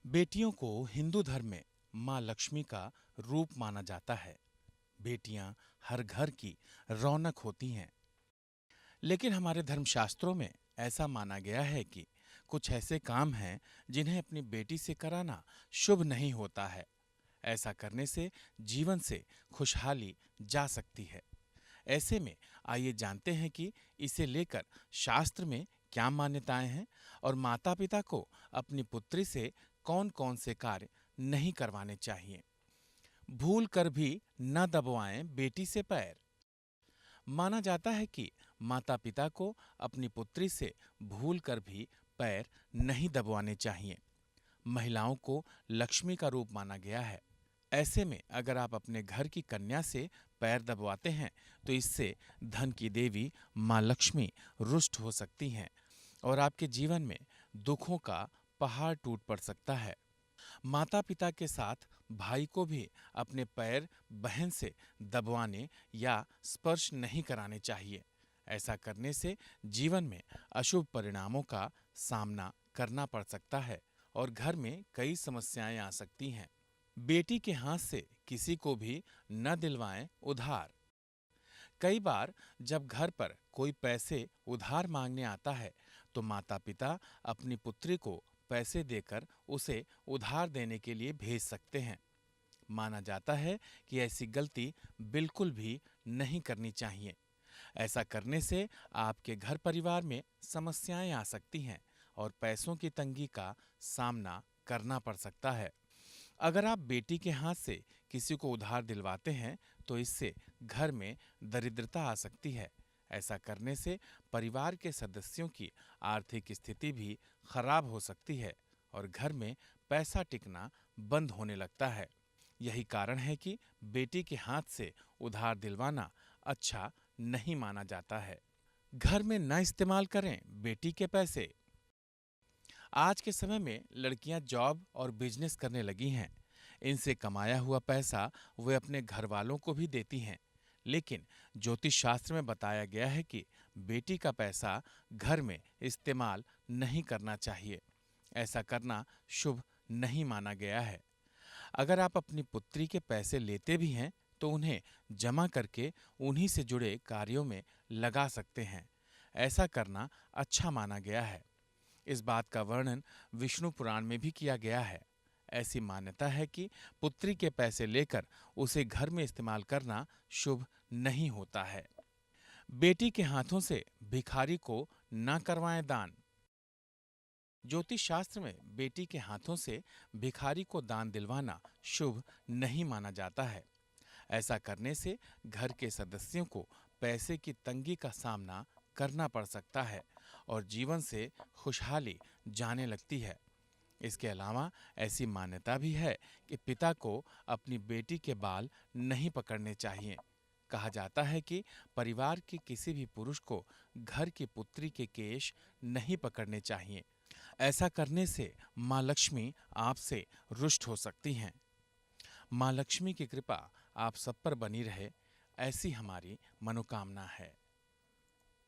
बेटियों को हिंदू धर्म में माँ लक्ष्मी का रूप माना जाता है। बेटियां हर घर की रौनक होती हैं। लेकिन हमारे धर्मशास्त्रों में ऐसा माना गया है कि कुछ ऐसे काम हैं जिन्हें अपनी बेटी से कराना शुभ नहीं होता है। ऐसा करने से जीवन से खुशहाली जा सकती है। ऐसे में आइए जानते हैं कि इसे लेकर शास्त्र में क्या मान्यताएं हैं और माता-पिता को अपनी पुत्री से कौन-कौन से कार्य नहीं करवाने चाहिए। भूल कर भी न दबवाएं बेटी से पैर। माना जाता है कि माता-पिता को अपनी पुत्री से भूल कर भी पैर नहीं दबवाने चाहिए। महिलाओं को लक्ष्मी का रूप माना गया है। ऐसे में अगर आप अपने घर की कन्या से पैर दबवाते हैं तो इससे धन की देवी माँ लक्ष्मी रुष्ट हो सकती हैं और आपके जीवन में दुखों का पहाड़ टूट पड़ सकता है। माता पिता के साथ भाई को भी अपने पैर बहन से दबवाने या स्पर्श नहीं कराने चाहिए। ऐसा करने से जीवन में अशुभ परिणामों का सामना करना पड़ सकता है और घर में कई समस्याएं आ सकती हैं। बेटी के हाथ से किसी को भी न दिलवाएं उधार। कई बार जब घर पर कोई पैसे उधार मांगने आता है तो माता-पिता अपनी पुत्री को पैसे देकर उसे उधार देने के लिए भेज सकते हैं। माना जाता है कि ऐसी गलती बिल्कुल भी नहीं करनी चाहिए। ऐसा करने से आपके घर परिवार में समस्याएं आ सकती हैं और पैसों की तंगी का सामना करना पड़ सकता है। अगर आप बेटी के हाथ से किसी को उधार दिलवाते हैं तो इससे घर में दरिद्रता आ सकती है। ऐसा करने से परिवार के सदस्यों की आर्थिक स्थिति भी खराब हो सकती है और घर में पैसा टिकना बंद होने लगता है। यही कारण है कि बेटी के हाथ से उधार दिलवाना अच्छा नहीं माना जाता है। घर में न इस्तेमाल करें बेटी के पैसे। आज के समय में लड़कियां जॉब और बिजनेस करने लगी हैं। इनसे कमाया हुआ पैसा वे अपने घर वालों को भी देती हैं। लेकिन ज्योतिष शास्त्र में बताया गया है कि बेटी का पैसा घर में इस्तेमाल नहीं करना चाहिए। ऐसा करना शुभ नहीं माना गया है। अगर आप अपनी पुत्री के पैसे लेते भी हैं तो उन्हें जमा करके उन्हीं से जुड़े कार्यों में लगा सकते हैं। ऐसा करना अच्छा माना गया है। इस बात का वर्णन विष्णु पुराण में भी किया गया है। ऐसी मान्यता है कि पुत्री के पैसे लेकर उसे घर में इस्तेमाल करना शुभ नहीं होता है। बेटी के हाथों से भिखारी को न करवाएं दान। ज्योतिष शास्त्र में बेटी के हाथों से भिखारी को दान दिलवाना शुभ नहीं माना जाता है। ऐसा करने से घर के सदस्यों को पैसे की तंगी का सामना करना पड़ सकता है और जीवन से खुशहाली जाने लगती है। इसके अलावा ऐसी मान्यता भी है कि पिता को अपनी बेटी के बाल नहीं पकड़ने चाहिए। कहा जाता है कि परिवार के किसी भी पुरुष को घर की पुत्री के केश नहीं पकड़ने चाहिए। ऐसा करने से माँ लक्ष्मी आपसे रुष्ट हो सकती हैं। माँ लक्ष्मी की कृपा आप सब पर बनी रहे, ऐसी हमारी मनोकामना है।